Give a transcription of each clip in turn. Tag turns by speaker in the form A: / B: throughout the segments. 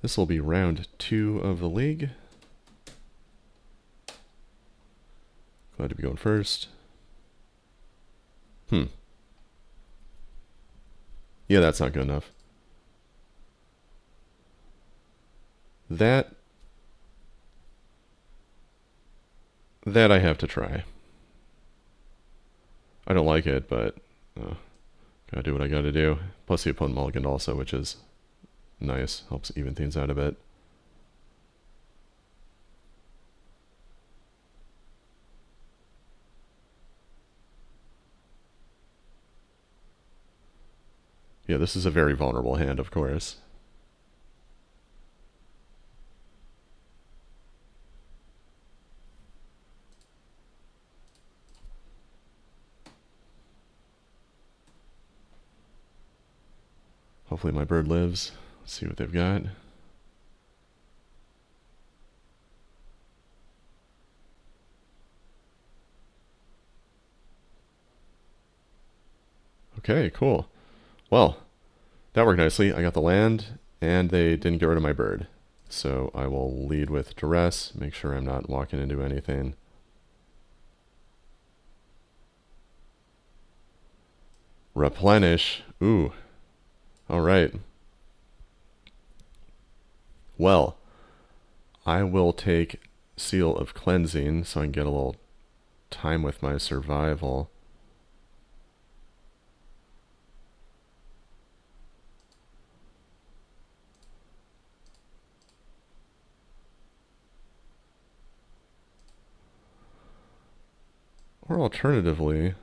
A: This will be round 2 of the league. Glad to be going first. Yeah, that's not good enough. That I have to try. I don't like it, but gotta do what I gotta do. Plus the opponent mulliganed also, which is nice. Helps even things out a bit. Yeah, this is a very vulnerable hand, of course. Hopefully my bird lives. Let's see what they've got. Okay, cool. Well, that worked nicely. I got the land, and they didn't get rid of my bird. So I will lead with duress, make sure I'm not walking into anything. Replenish. Ooh. Alright. Well, I will take Seal of Cleansing so I can get a little time with my survival. Or alternatively,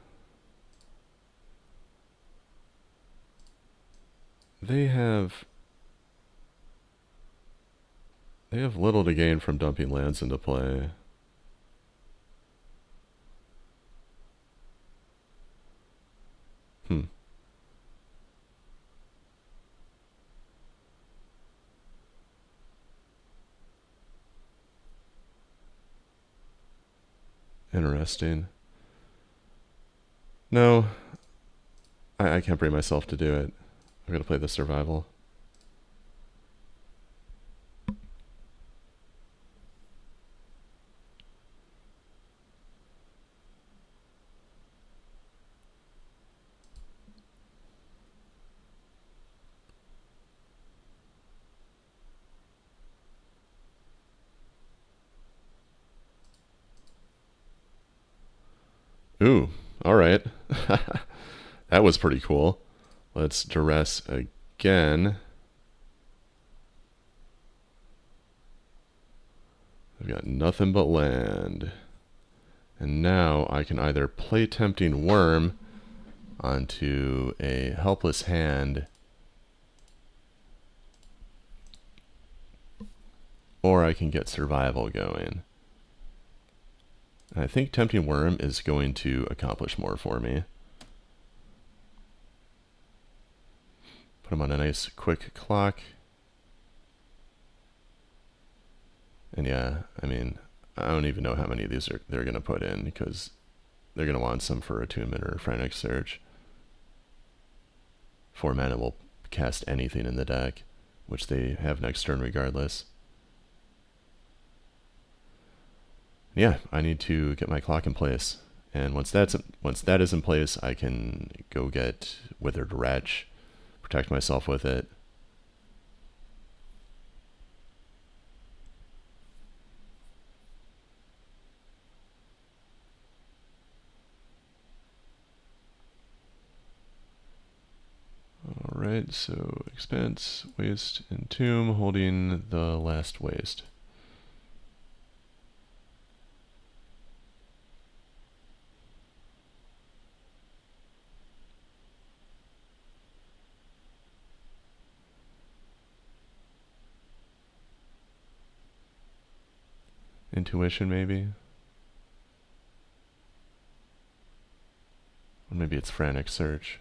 A: they have little to gain from dumping lands into play. Interesting. No, I can't bring myself to do it. I'm gonna play the survival. Ooh, alright. That was pretty cool. Let's duress again. I've got nothing but land. And now I can either play Tempting Worm onto a helpless hand, or I can get survival going. And I think Tempting Worm is going to accomplish more for me. Put him on a nice quick clock. And yeah, I mean, I don't even know how many of these they're going to put in, because they're going to want some for Attunement or Frantic Search. 4 mana will cast anything in the deck, which they have next turn regardless. Yeah, I need to get my clock in place. And once that is in place, I can go get Withered Wretch, protect myself with it. Alright, so expense, waste, and tomb, holding the last waste. Intuition, maybe? Or maybe it's Frantic Search.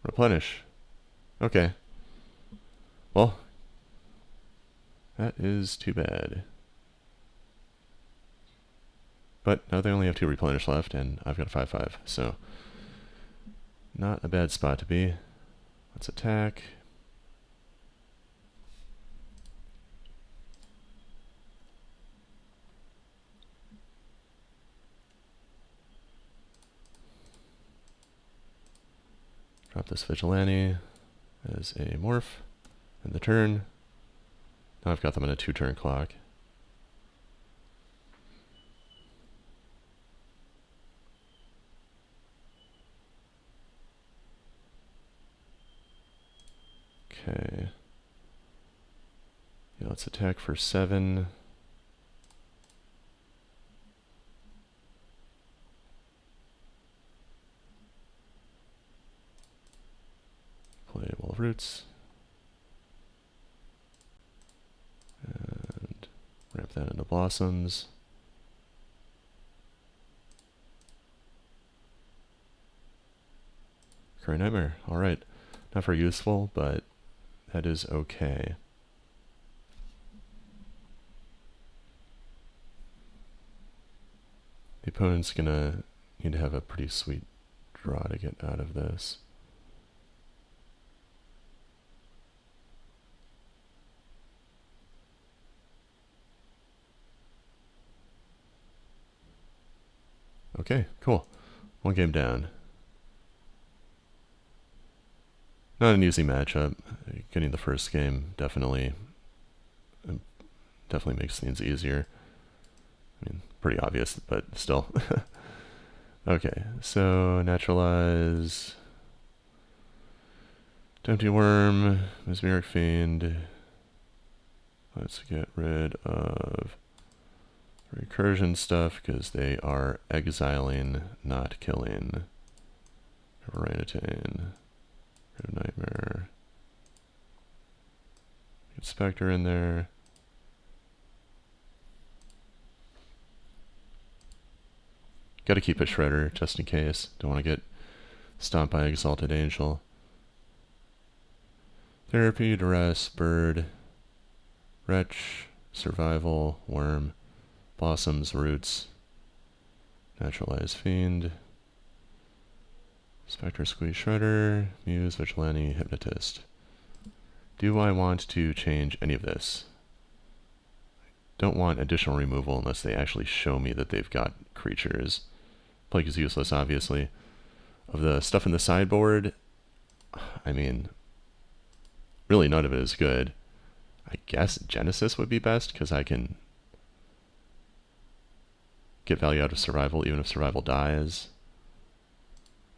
A: Replenish. Okay. Well, that is too bad. But now they only have 2 Replenish left, and I've got a 5/5, so not a bad spot to be. Let's attack. Drop this Vigilante as a morph in the turn. Now I've got them on a 2-turn clock. Okay. Yeah, let's attack for 7. Play Wall of Roots. And ramp that into Blossoms. Recurring Nightmare. Alright. Not very useful, but that is okay. The opponent's gonna need to have a pretty sweet draw to get out of this. Okay, cool. 1 game down. Not an easy matchup. Getting the first game definitely makes things easier. I mean, pretty obvious, but still. Okay, so naturalize. Tempty Worm, Mesmeric Fiend. Let's get rid of recursion stuff because they are exiling, not killing. Orangutan. Rid of Nightmare. Get Spectre in there. Gotta keep a Shredder just in case. Don't want to get stomped by Exalted Angel. Therapy, Duress, Bird, Wretch, Survival, Worm, Blossoms, Roots, Naturalize Fiend, Spectre, Squeeze, Shredder, Muse, Vigilante, Hypnotist. Do I want to change any of this? Don't want additional removal unless they actually show me that they've got creatures. Plague is useless, obviously. Of the stuff in the sideboard, I mean, really none of it is good. I guess Genesis would be best, because I can get value out of Survival, even if Survival dies.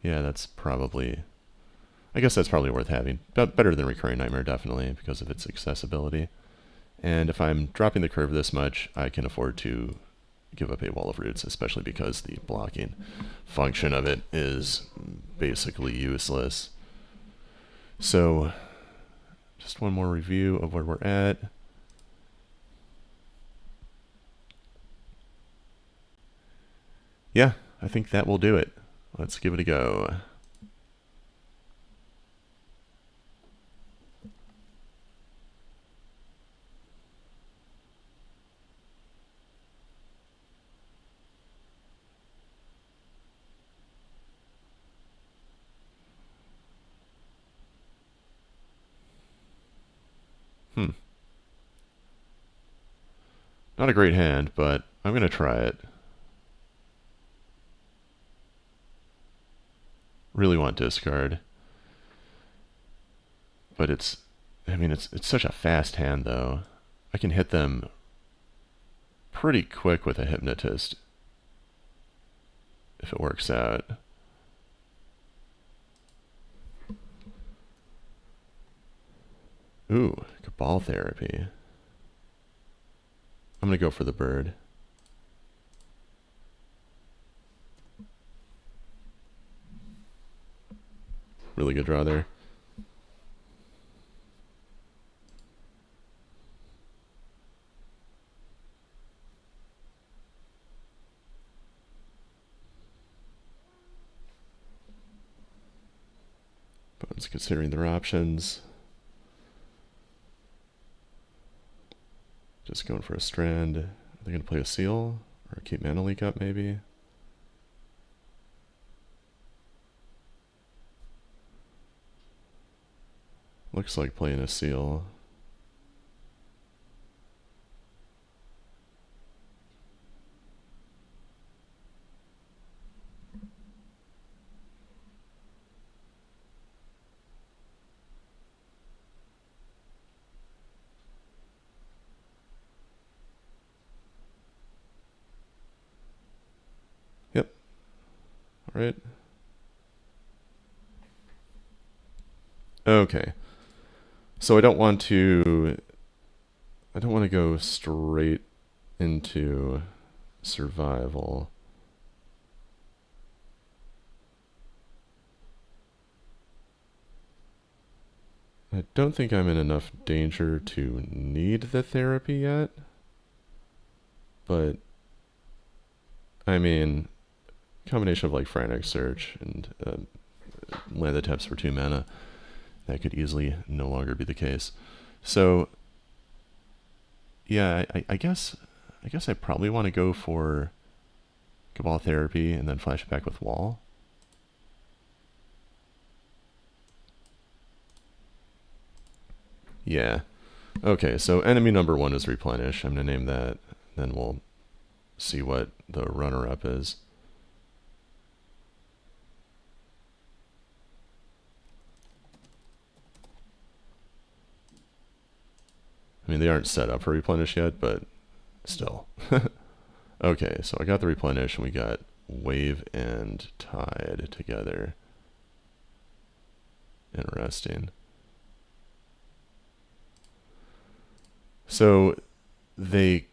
A: Yeah, that's probably... I guess that's probably worth having. Better than Recurring Nightmare, definitely, because of its accessibility. And if I'm dropping the curve this much, I can afford to give up a Wall of Roots, especially because the blocking function of it is basically useless. So, just one more review of where we're at. Yeah, I think that will do it. Let's give it a go. Not a great hand, but I'm going to try it. Really want discard. But it's such a fast hand, though. I can hit them pretty quick with a Hypnotist if it works out. Ooh, Cabal Therapy. I'm going to go for the bird. Really good draw there. Opponent's considering their options. Just going for a strand. Are they going to play a seal? Or keep mana leak up, maybe? Looks like playing a seal. Yep. All right. Okay. So I don't want to go straight into survival. I don't think I'm in enough danger to need the therapy yet. But I mean, combination of like Frantic Search and land the taps for 2 mana, that could easily no longer be the case. So yeah, I guess I probably want to go for Cabal Therapy and then flash it back with Wall. Yeah. Okay, so enemy number 1 is Replenish. I'm going to name that, then we'll see what the runner-up is. I mean, they aren't set up for Replenish yet, but still. Okay, so I got the Replenish, and we got Wave and Tide together. Interesting. So they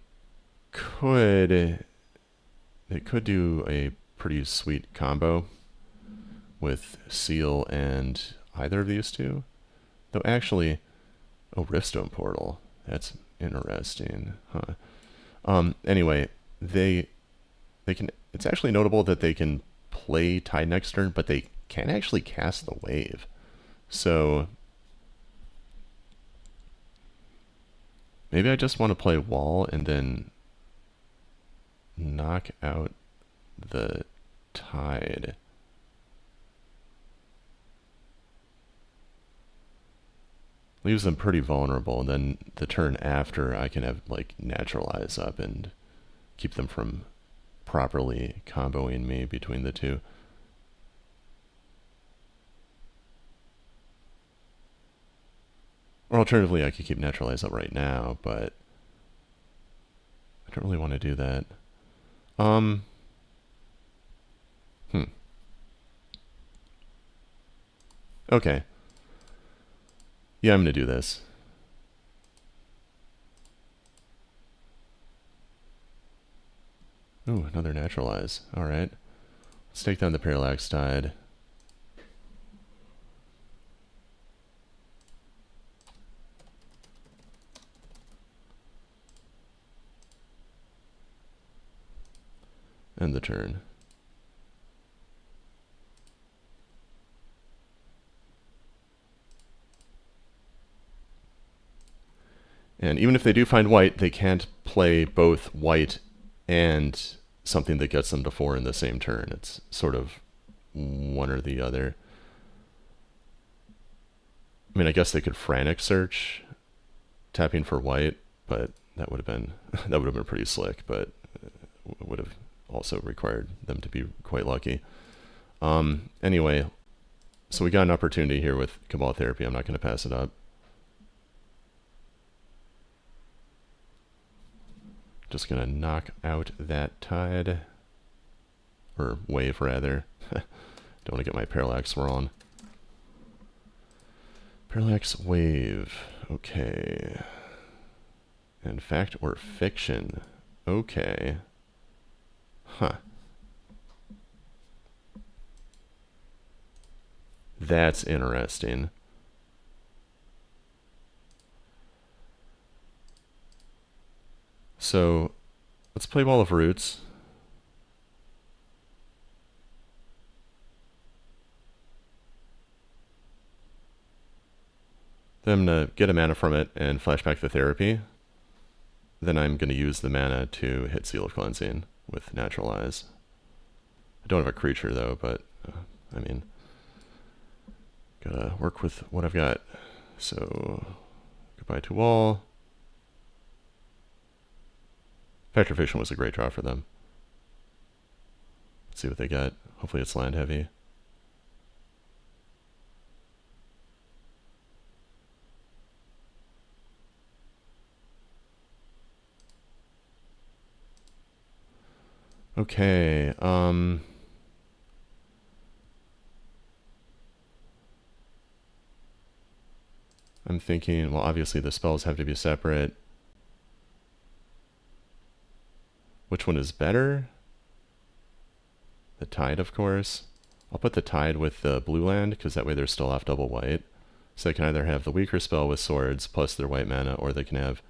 A: could do a pretty sweet combo with Seal and either of these two. Though actually, oh, Riftstone Portal. That's interesting, huh? Anyway, they can. It's actually notable that they can play Tide next turn, but they can't actually cast the Wave. So maybe I just want to play Wall and then knock out the Tide. Leaves them pretty vulnerable, and then the turn after I can have like Naturalize up and keep them from properly comboing me between the two. Or alternatively, I could keep Naturalize up right now, but I don't really want to do that. Okay. Yeah, I'm going to do this. Ooh, another Naturalize. Alright. Let's take down the Parallax Tide. End the turn. And even if they do find white, they can't play both white and something that gets them to 4 in the same turn. It's sort of one or the other. I mean, I guess they could Frantic Search, tapping for white, but that would have been pretty slick, but would have also required them to be quite lucky. Anyway, so we got an opportunity here with Cabal Therapy. I'm not going to pass it up. Just going to knock out that Tide. Or Wave, rather. Don't want to get my Parallax wrong. Parallax Wave. Okay. And Fact or Fiction. Okay. Huh. That's interesting. So, let's play Wall of Roots. Then I'm going to get a mana from it and flash back the Therapy. Then I'm going to use the mana to hit Seal of Cleansing. with Naturalize. I don't have a creature though, but I mean, gotta work with what I've got. So, goodbye to wall. Petrification was a great draw for them. Let's see what they get. Hopefully it's land heavy. Okay, I'm thinking, well, obviously the spells have to be separate. Which one is better? The Tide, of course. I'll put the Tide with the blue land, because that way they're still off double white. So they can either have the weaker spell with swords plus their white mana, or they can have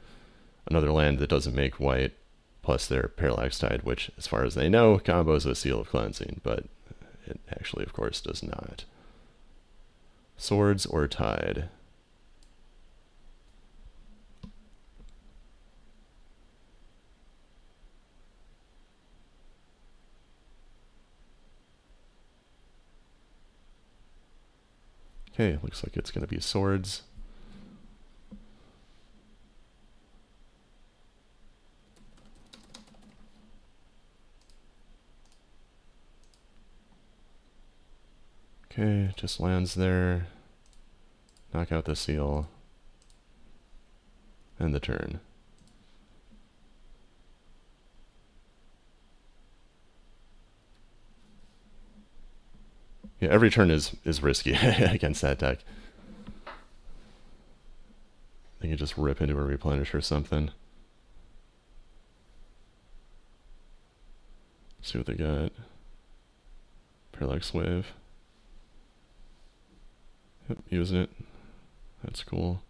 A: another land that doesn't make white plus their Parallax Tide, which, as far as they know, combos with Seal of Cleansing, but it actually, of course, does not. Swords or Tide? Okay, looks like it's going to be swords. Okay, just lands there. Knock out the seal. End the turn. Yeah, every turn is risky against that deck. They can just rip into a Replenish or something. See what they got. Parallax Wave. Yep, using it. That's cool.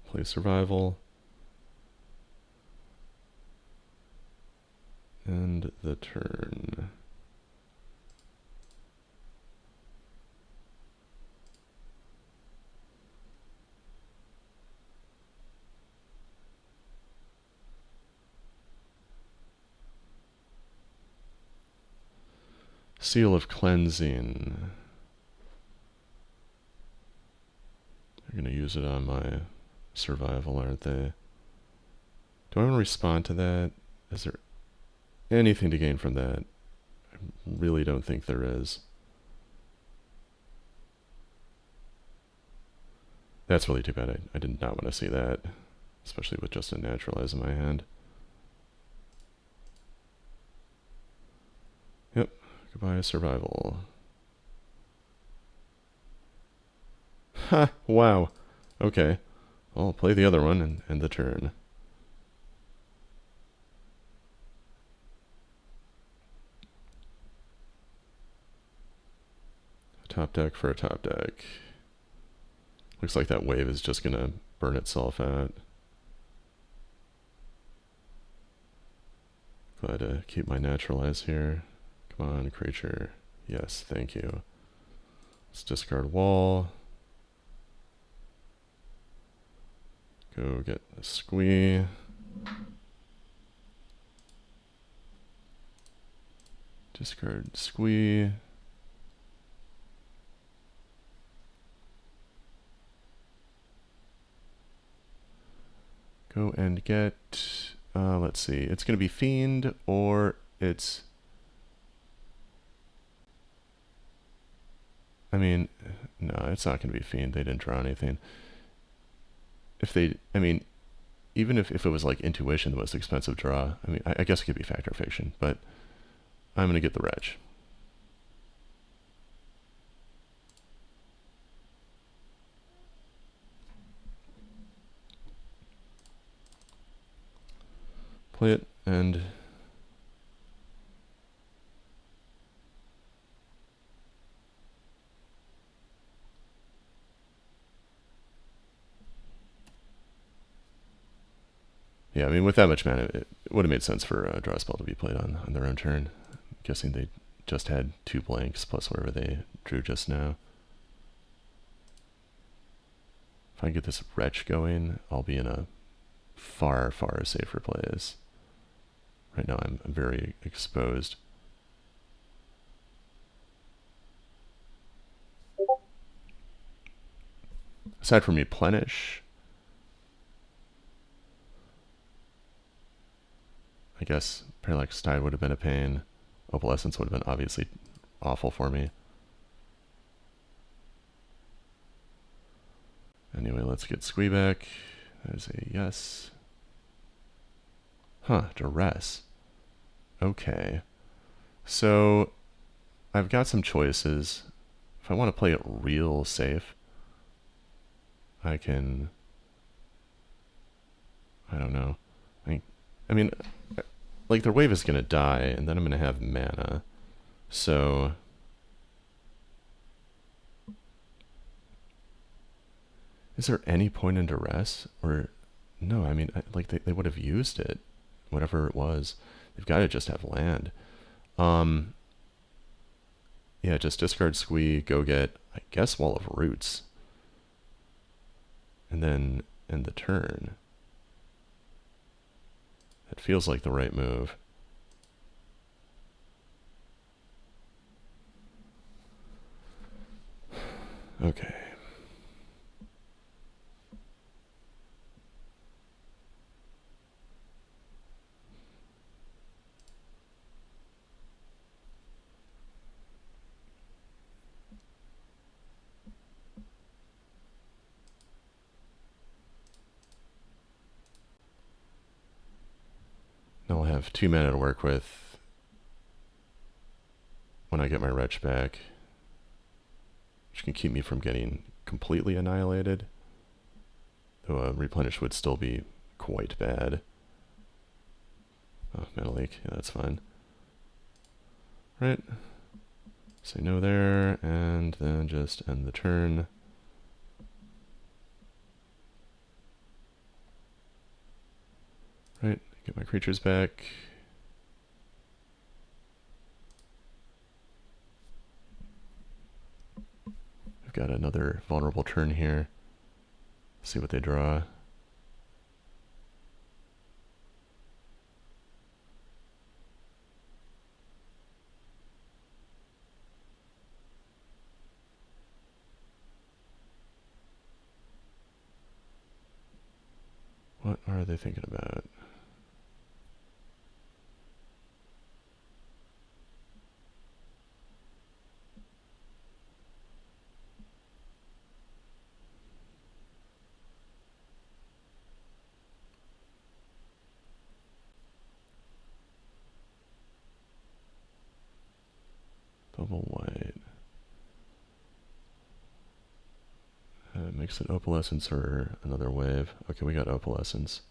A: Play Survival. End the turn. Seal of Cleansing. They're going to use it on my survival, aren't they? Do I want to respond to that? Is there anything to gain from that? I really don't think there is. That's really too bad. I did not want to see that, especially with just a Naturalize in my hand. Yep, goodbye survival. Ha! Wow. Okay. I'll play the other one and end the turn. Top deck for a top deck. Looks like that wave is just gonna burn itself out. Glad to keep my Naturalize here. Come on, creature. Yes, thank you. Let's discard wall. Go get a squee. Discard squee. Go and get, let's see, it's going to be Fiend, or it's, I mean, no, it's not going to be Fiend. They didn't draw anything. If they, I mean, even if it was like Intuition, the most expensive draw, I mean, I guess it could be Fact or Fiction, but I'm going to get the Wretch. Play it, and yeah, I mean, with that much mana, it would have made sense for a draw spell to be played on their own turn. I'm guessing they just had 2 blanks plus whatever they drew just now. If I can get this Wretch going, I'll be in a far, far safer plays. Right now I'm very exposed. Aside from Replenish, I guess Parallax Tide would have been a pain. Opalescence would have been obviously awful for me. Anyway, let's get Squee back. That is a yes. Huh, Duress. Okay. So, I've got some choices. If I want to play it real safe, I can... I don't know. I mean, like, their wave is going to die, and then I'm going to have mana. So... Is there any point in Duress? Or... No, I mean, like, they would have used it. Whatever it was. They've got to just have land. Yeah, just discard Squee, go get, I guess, Wall of Roots. And then end the turn. That feels like the right move. Okay. Now I'll have 2 mana to work with when I get my Wretch back, which can keep me from getting completely annihilated, though a Replenish would still be quite bad. Oh, Mana Leak, yeah, that's fine. Right, say no there, and then just end the turn. Right, get my creatures back. I've got another vulnerable turn here. See what they draw. What are they thinking about? Double white. Makes it Opalescence or another wave. Okay, we got Opalescence.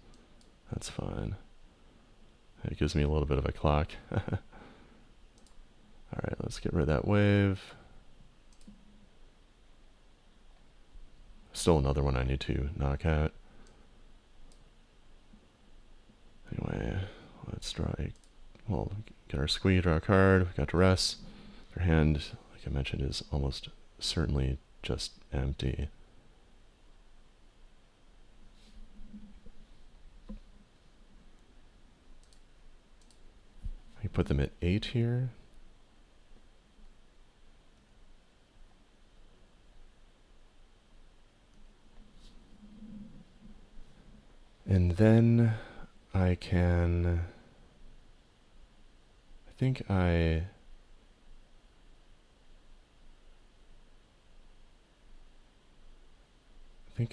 A: That's fine. It gives me a little bit of a clock. Alright, let's get rid of that wave. Still another one I need to knock out. Anyway, let's draw a... Well, get our Squee, draw a card. We got Duress. Their hand, like I mentioned, is almost certainly just empty. I put them at 8 here. And then I can... I think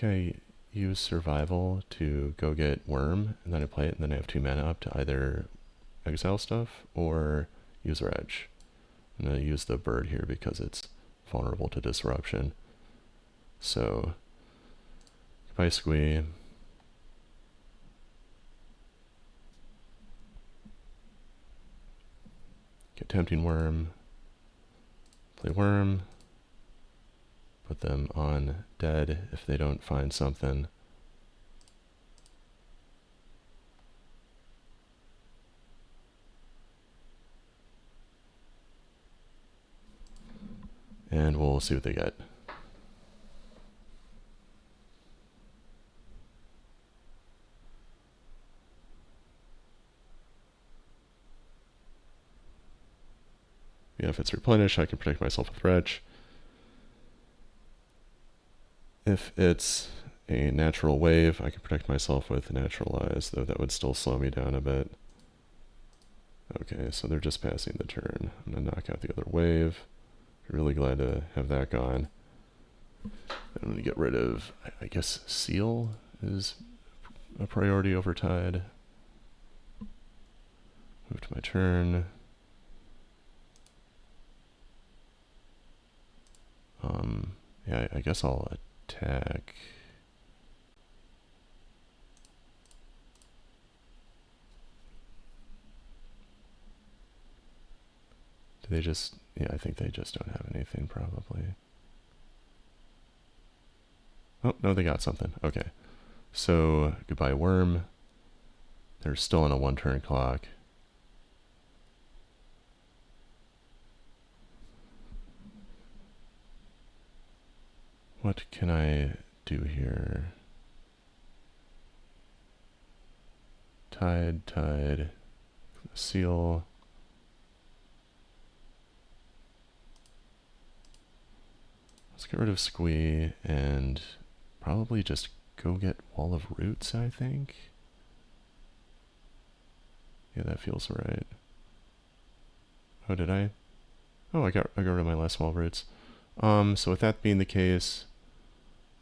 A: I use Survival to go get Worm, and then I play it, and then I have 2 mana up to either exile stuff or use Wretch. I'm going to use the bird here because it's vulnerable to disruption. So, goodbye Squee. Get Tempting Worm. Play Worm. Put them on dead if they don't find something. And we'll see what they get. Yeah, if it's Replenish, I can protect myself with Retch. If it's a natural wave, I can protect myself with Naturalize, though that would still slow me down a bit. Okay, so they're just passing the turn. I'm going to knock out the other wave. Really glad to have that gone. I'm going to get rid of, I guess, Seal is a priority over Tide. Move to my turn. Yeah, I guess I'll attack. Do they just... Yeah, I think they just don't have anything, probably. Oh, no, they got something. Okay. So, goodbye, Worm. They're still on a one-turn clock. What can I do here? Tide, Seal. Let's get rid of Squee and probably just go get Wall of Roots, I think. Yeah, that feels right. Oh, did I? Oh, I got rid of my last Wall of Roots. So with that being the case,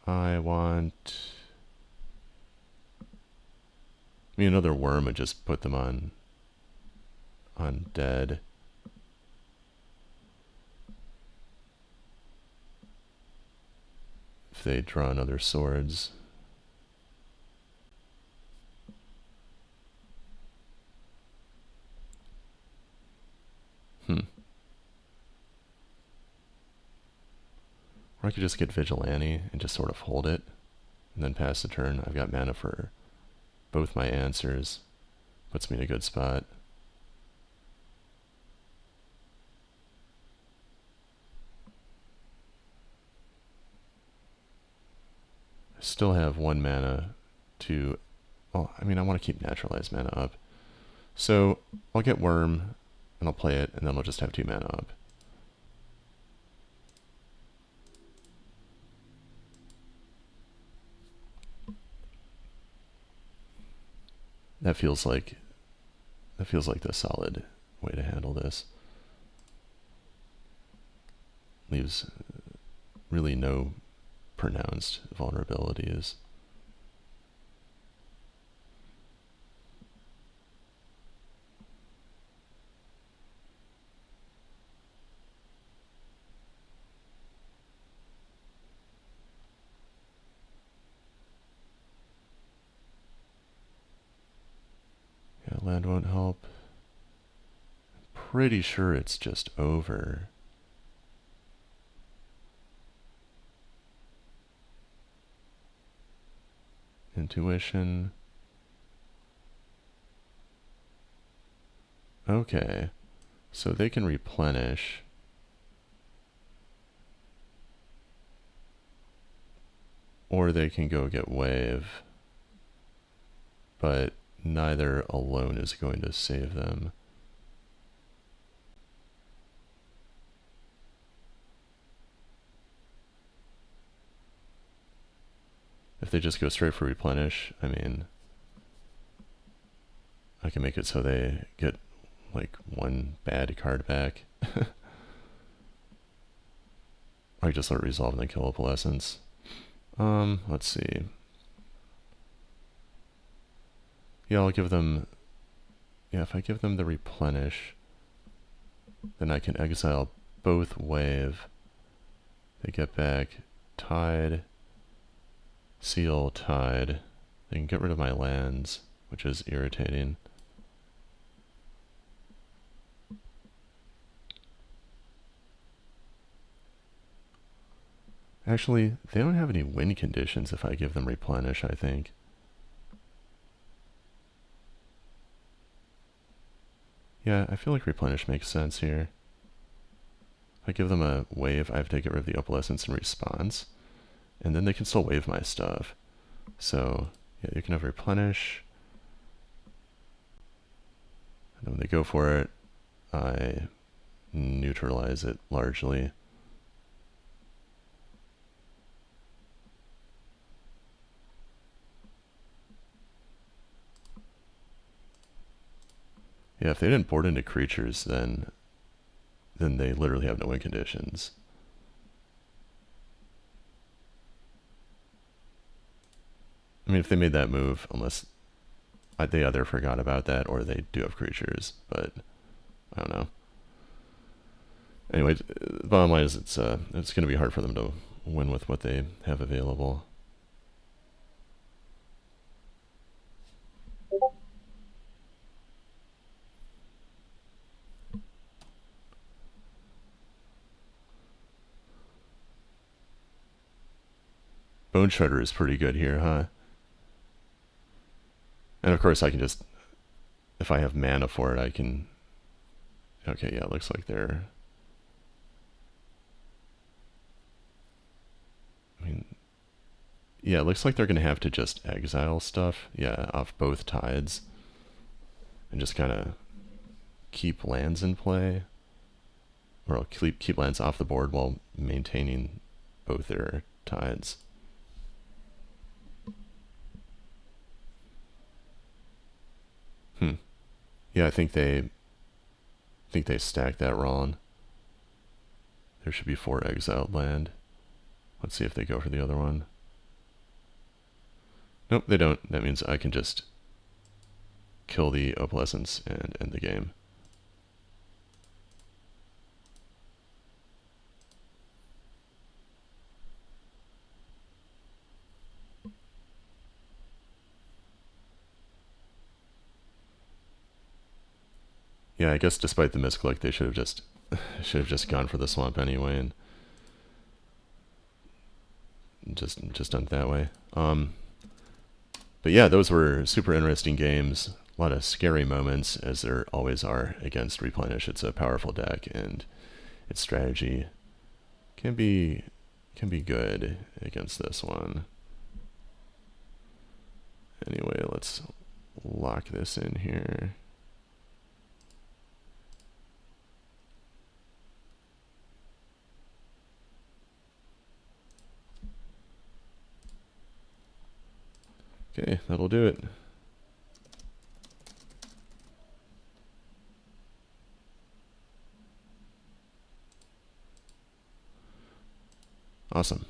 A: I want... I mean, another Worm would just put them on dead. If they draw another Swords. Or I could just get Vigilante and just sort of hold it, and then pass the turn. I've got mana for both my answers. Puts me in a good spot. I still have 1 mana to... Well, I mean, I want to keep Naturalized mana up. So, I'll get Worm, and I'll play it, and then I'll just have 2 mana up. That feels like the solid way to handle this. Leaves really no pronounced vulnerabilities. Yeah, land won't help. Pretty sure it's just over. Intuition. Okay. So they can replenish. Or they can go get wave. But neither alone is going to save them. If they just go straight for replenish, I mean, I can make it so they get like 1 bad card back. I just let it resolve and then kill Opalescence. Let's see. Yeah, I'll give them... Yeah, if I give them the replenish, then I can exile both wave. They get back Tide, Seal, Tide. They can get rid of my lands, which is irritating. Actually, they don't have any win conditions if I give them replenish, I think. Yeah, I feel like replenish makes sense here. If I give them a wave, I have to get rid of the Opalescence in response. And then they can still wave my stuff. So, yeah, you can have replenish. And then when they go for it, I neutralize it largely. Yeah, if they didn't board into creatures, then they literally have no win conditions. I mean, if they made that move, unless they either forgot about that or they do have creatures, but I don't know. Anyway, the bottom line is it's going to be hard for them to win with what they have available. Bone Shredder is pretty good here, huh? And of course I can just, if I have mana for it, I can... Okay, yeah, it looks like they're... I mean... Yeah, it looks like they're going to have to just exile stuff, yeah, off both tides. And just kind of keep lands in play. Or I'll keep lands off the board while maintaining both their tides. Yeah, I think they stacked that wrong. There should be 4 exiled land. Let's see if they go for the other one. Nope, they don't. That means I can just kill the Opalescence and end the game. Yeah, I guess despite the misclick, they should have just gone for the swamp anyway and just done it that way. But yeah, those were super interesting games. A lot of scary moments, as there always are against Replenish. It's a powerful deck, and its strategy can be good against this one. Anyway, let's lock this in here. Okay, that'll do it. Awesome.